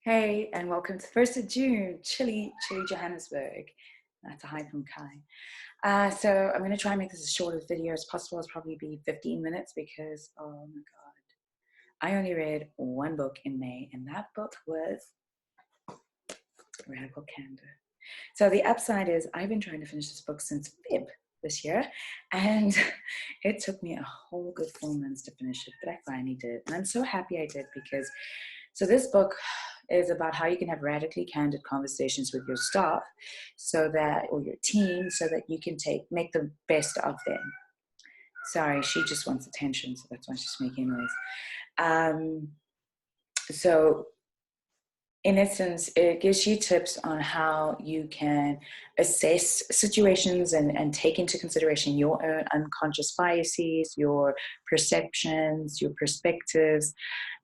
Hey, and welcome to the 1st of June, chilly Johannesburg. That's a hi from Kai. So I'm going to try and make this as short a video as possible. It's probably be 15 minutes because, oh my God, I only read one book in May, and that book was Radical Candor. So the upside is I've been trying to finish this book since Feb this year, and it took me a whole good 4 months to finish it, but I finally did. And I'm so happy I did because, so this book is about how you can have radically candid conversations with your staff so that, or your team, so that you can make the best of them. Sorry, she just wants attention, so that's why she's making noise. So in essence, it gives you tips on how you can assess situations and take into consideration your own unconscious biases, your perceptions, your perspectives,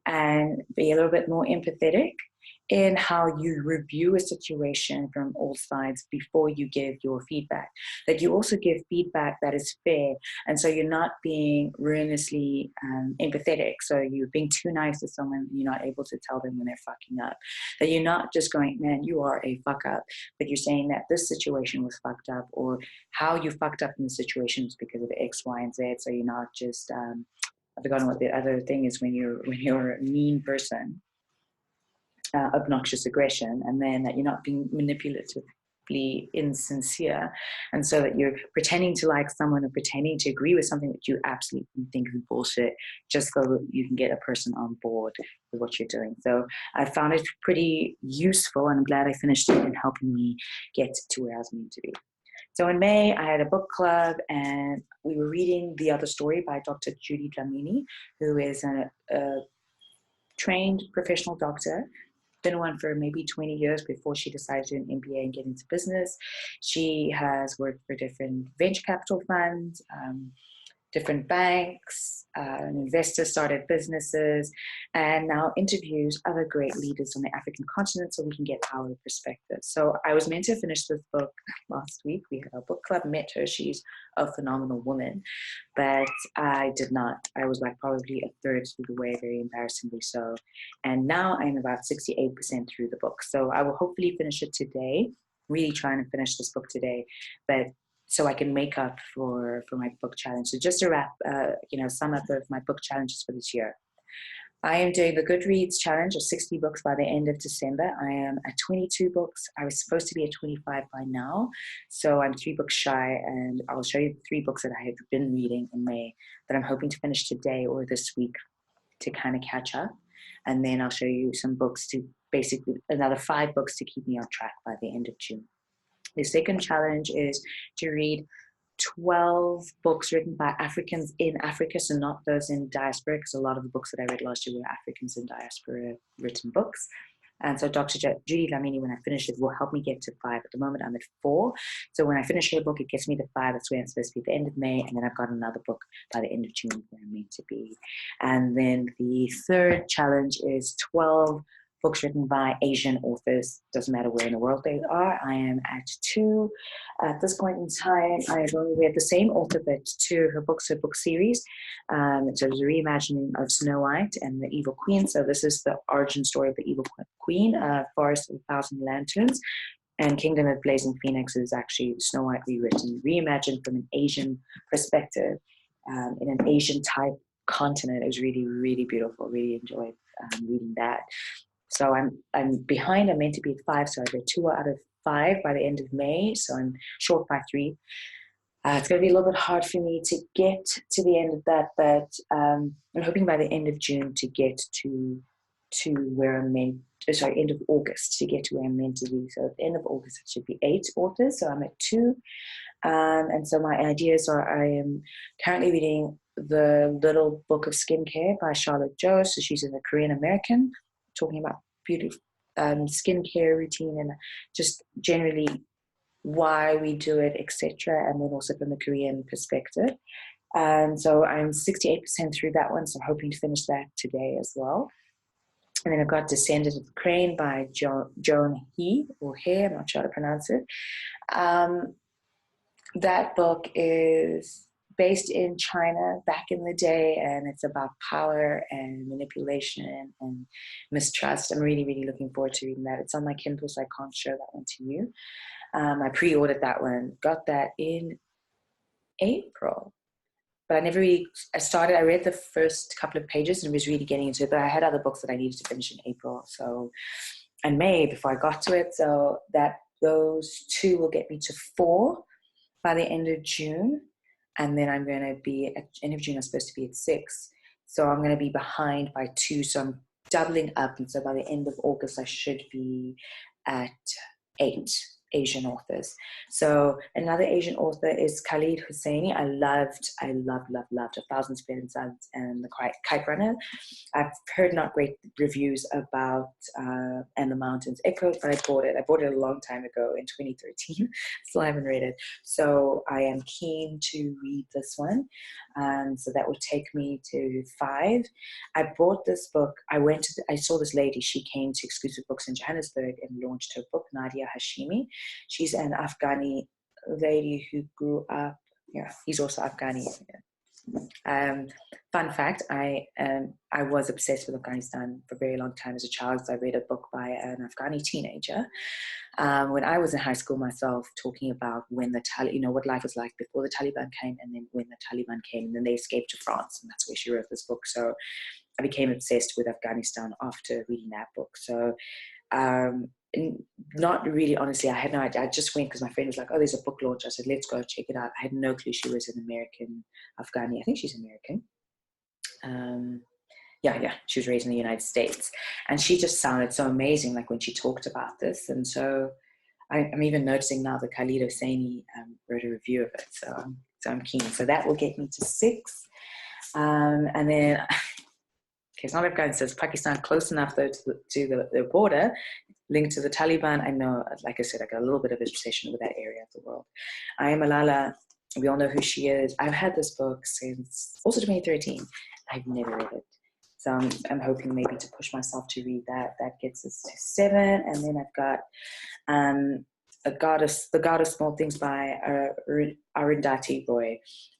and be a little bit more empathetic in how you review a situation from all sides before you give your feedback. That you also give feedback that is fair, and so you're not being ruinously empathetic. So you're being too nice to someone, you're not able to tell them when they're fucking up. That you're not just going, man, you are a fuck up, but you're saying that this situation was fucked up, or how you fucked up in the situation is because of X, Y, and Z. So you're not just I've forgotten what the other thing is when you're a mean person. Obnoxious aggression, and then that you're not being manipulatively insincere, and so that you're pretending to like someone or pretending to agree with something that you absolutely think is bullshit, just so that you can get a person on board with what you're doing. So I found it pretty useful, and I'm glad I finished it and helping me get to where I was meant to be. So in May, I had a book club, and we were reading The Other Story by Dr. Judy Dlamini, who is a trained professional doctor. Been one for maybe 20 years before she decided to do an MBA and get into business. She has worked for different venture capital funds, different banks, investors, started businesses, and now interviews other great leaders on the African continent so we can get our perspective. So I was meant to finish this book last week. We had our book club, met her. She's a phenomenal woman, but I did not. I was like probably a third through the way, very embarrassingly so. And now I'm about 68% through the book. So I will hopefully finish it today, really trying to finish this book today, but so I can make up for my book challenge. So just to wrap, sum up of my book challenges for this year. I am doing the Goodreads challenge of 60 books by the end of December. I am at 22 books. I was supposed to be at 25 by now. So I'm 3 books shy, and I'll show you the 3 books that I have been reading in May that I'm hoping to finish today or this week to kind of catch up. And then I'll show you some books to basically another 5 books to keep me on track by the end of June. The second challenge is to read 12 books written by Africans in Africa, so not those in diaspora, because a lot of the books that I read last year were Africans in diaspora written books. And so Dr. Judy Dlamini, when I finish it, will help me get to 5. At the moment, I'm at 4. So when I finish her book, it gets me to 5. That's where I'm supposed to be at the end of May. And then I've got another book by the end of June where I'm meant to be. And then the third challenge is 12 books written by Asian authors. Doesn't matter where in the world they are. I am at 2 at this point in time. I have only read the same author, but 2 of her books, her book series. So there's a reimagining of Snow White and the Evil Queen. So this is the origin story of the Evil Queen, Forest of a Thousand Lanterns. And Kingdom of Blazing Phoenix is actually Snow White rewritten, reimagined from an Asian perspective in an Asian type continent. It was really, really beautiful. Really enjoyed reading that. So I'm behind. I'm meant to be at 5, so I read 2 out of 5 by the end of May. So I'm short by 3. It's going to be a little bit hard for me to get to the end of that, but I'm hoping by the end of June to get to where I'm meant. Sorry, end of August to get to where I'm meant to be. So at the end of August, it should be 8 authors. So I'm at 2, and so my ideas are: I am currently reading The Little Book of Skincare by Charlotte Joe. So she's a Korean American, talking about beauty, skincare routine, and just generally why we do it, etc. And then also from the Korean perspective. And so I'm 68% through that one, so I'm hoping to finish that today as well. And then I've got Descendant of the Crane by Joan He, or He, I'm not sure how to pronounce it. That book is based in China back in the day, and it's about power and manipulation and mistrust. I'm really, really looking forward to reading that. It's on my Kindle, so I can't show that one to you. I pre-ordered that one, got that in April, but I never really, I read the first couple of pages and was really getting into it, but I had other books that I needed to finish in April, and May before I got to it. So those two will get me to 4 by the end of June. And then I'm going to be at the end of June, I'm supposed to be at 6. So I'm going to be behind by 2. So I'm doubling up. And so by the end of August, I should be at 8 Asian authors. So another Asian author is Khalid Hosseini. I loved A Thousand Splendid Suns and The Kite Runner. I've heard not great reviews about And the Mountains Echoed, but I bought it. I bought it a long time ago in 2013. Still haven't read it. So I am keen to read this one. So that will take me to 5. I bought this book. I saw this lady. She came to Exclusive Books in Johannesburg and launched her book, Nadia Hashimi. She's an Afghani lady who grew up. Yeah, he's also Afghani. Fun fact, I was obsessed with Afghanistan for a very long time as a child. So I read a book by an Afghani teenager when I was in high school myself, talking about when what life was like before the Taliban came, and then when the Taliban came, and then they escaped to France, and that's where she wrote this book. So I became obsessed with Afghanistan after reading that book. So not really, honestly, I had no idea. I just went because my friend was like, oh, there's a book launch. I said, let's go check it out. I had no clue she was an American Afghani. I think she's American. Yeah, she was raised in the United States. And she just sounded so amazing, like when she talked about this. And so I'm even noticing now that Khalid Hosseini wrote a review of it. So I'm keen. So that will get me to 6. And then, okay, it's not Afghanistan, it's Pakistan, close enough though to the border, linked to the Taliban. I know, like I said, I got a little bit of obsession with that area of the world. I am Malala. We all know who she is. I've had this book since also 2013. I've never read it. So I'm hoping maybe to push myself to read that. That gets us to 7. And then I've got The God of Small Things by Arundhati Roy.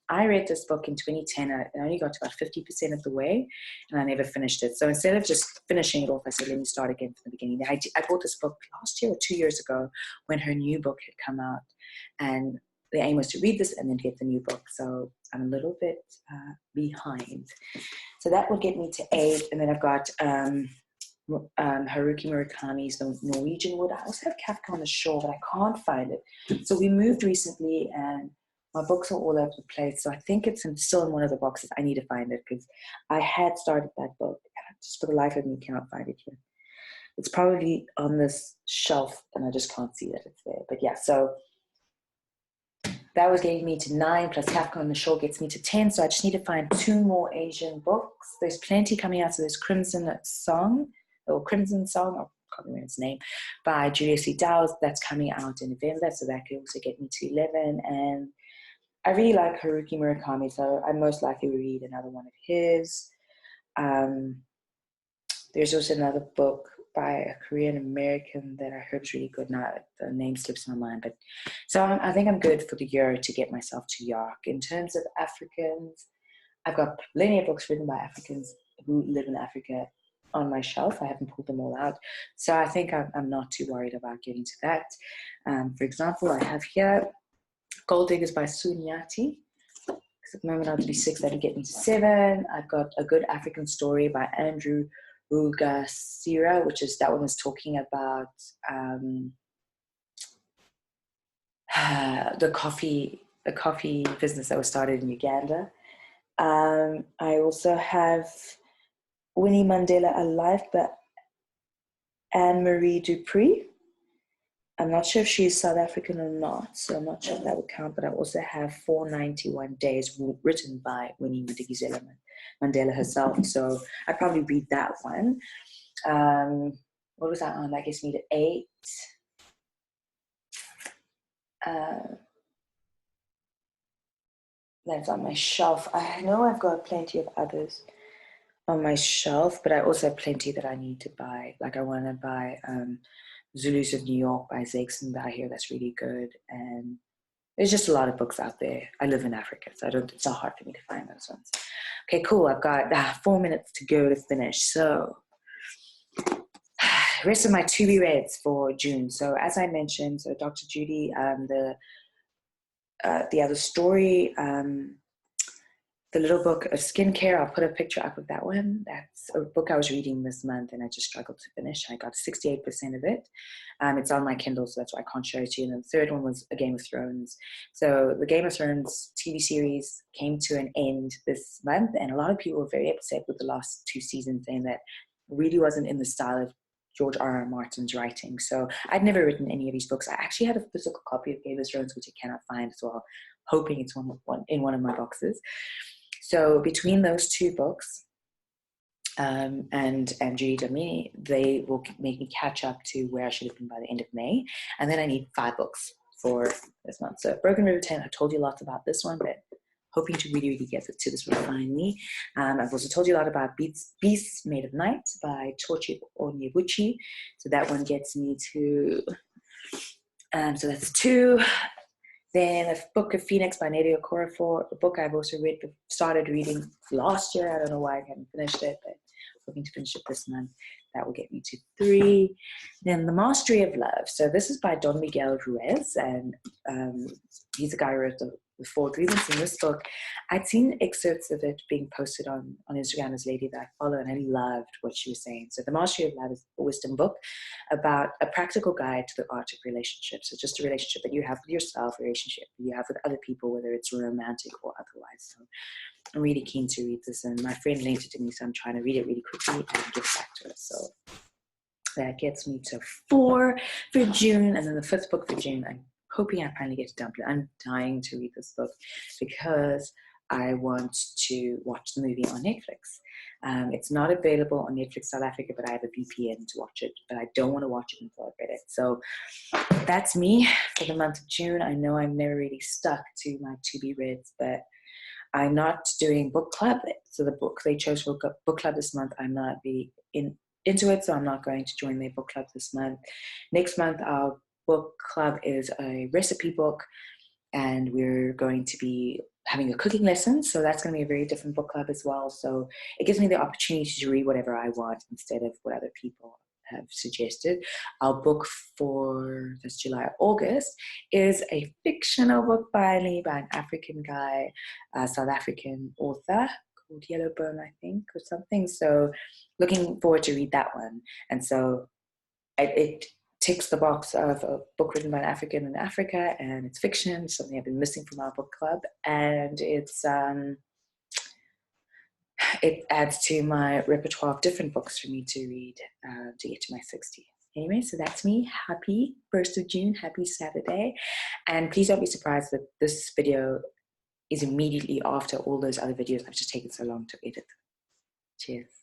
I read this book in 2010. I only got to about 50% of the way, and I never finished it. So instead of just finishing it off, I said, let me start again from the beginning. I bought this book last year or 2 years ago when her new book had come out, and the aim was to read this and then get the new book. So I'm a little bit behind. So that will get me to 8, and then I've got Haruki Murakami's The Norwegian Wood. I also have Kafka on the Shore, but I can't find it. So we moved recently, and my books are all over the place. So I think it's still in one of the boxes. I need to find it because I had started that book, and I just for the life of me cannot find it here. It's probably on this shelf, and I just can't see that it's there. But yeah, so that was getting me to 9, plus Kafka on the Shore gets me to 10. So I just need to find 2 more Asian books. There's plenty coming out. So there's Crimson Song, I can't remember its name, by Julius Lee Dowes. That's coming out in November. So that could also get me to 11. And I really like Haruki Murakami, so I most likely will read another one of his. There's also another book by a Korean American that I heard is really good. Now the name slips my mind, but so I think I'm good for the year to get myself to York. In terms of Africans, I've got plenty of books written by Africans who live in Africa on my shelf. I haven't pulled them all out, so I think I'm not too worried about getting to that. For example, I have here Gold Diggers by Sunyati. At the moment, I'll be 6. That'll get me to 7. I've got A Good African Story by Andrew Rugasira, that one was talking about the coffee business that was started in Uganda. I also have Winnie Mandela Alive by Anne-Marie Dupree. I'm not sure if she's South African or not, so I'm not sure if that would count, but I also have 491 Days written by Winnie Mandela herself, so I'd probably read that one. What was that on? That gets me to 8. That's on my shelf. I know I've got plenty of others on my shelf, but I also have plenty that I need to buy. Like I want to buy Zulus of New York by Zegson, that I hear that's really good. And There's just a lot of books out there. I live in Africa, so it's not hard for me to find those ones. Okay, cool. I've got 4 minutes to go to finish. So, rest of my to be reads for June. So, as I mentioned, so Dr. Judy, the other story, the little book of skincare, I'll put a picture up of that one. That's a book I was reading this month and I just struggled to finish. I got 68% of it. It's on my Kindle, so that's why I can't show it to you. And the third one was A Game of Thrones. So the Game of Thrones TV series came to an end this month, and a lot of people were very upset with the last 2 seasons, saying that it really wasn't in the style of George R.R. Martin's writing. So I'd never written any of these books. I actually had a physical copy of Game of Thrones, which I cannot find as well, hoping it's in one of my boxes. So between those 2 books and Judy Damini, they will make me catch up to where I should have been by the end of May. And then I need 5 books for this month. So Broken River 10, I've told you lots about this one, but hoping to really, really get to this one finally. I've also told you a lot about Beasts Made of Night by Tochi Onyebuchi. So that one gets me to, so that's 2. Then A Book of Phoenix by Nadia Okorafor, a book I've also started reading last year. I don't know why I haven't finished it, but hoping to finish it this month. That will get me to 3. Then The Mastery of Love. So this is by Don Miguel Ruiz, and he's the guy who wrote the 4 Agreements. In this book, I'd seen excerpts of it being posted on Instagram as a lady that I follow, and I loved what she was saying. So The Mastery of Love is a wisdom book about a practical guide to the art of relationships. So just a relationship that you have with yourself, a relationship that you have with other people, whether it's romantic or otherwise. So I'm really keen to read this, and my friend linked it to me, so I'm trying to read it really quickly and get back to it. So that gets me to 4 for June, and then the 5th book for June, I'm hoping I finally get to dump it. I'm dying to read this book because I want to watch the movie on Netflix. It's not available on Netflix South Africa, but I have a VPN to watch it, but I don't want to watch it until I've read it. So that's me for the month of June. I know I'm never really stuck to my to-be-reads, but I'm not doing book club. So the book they chose for book club this month, I'm not really into it, so I'm not going to join their book club this month. Next month, our book club is a recipe book, and we're going to be having a cooking lesson. So that's going to be a very different book club as well. So it gives me the opportunity to read whatever I want instead of what other people have suggested. Our book for this July, August is a fictional book by an African guy, a South African author called Yellowbone, I think, or something. So looking forward to read that one. And so it ticks the box of a book written by an African in Africa, and it's fiction, something I've been missing from our book club, and it adds to my repertoire of different books for me to read to get to my 60. Anyway, so that's me. Happy 1st of June, happy Saturday, and please don't be surprised that this video is immediately after all those other videos I've just taken so long to edit. Cheers.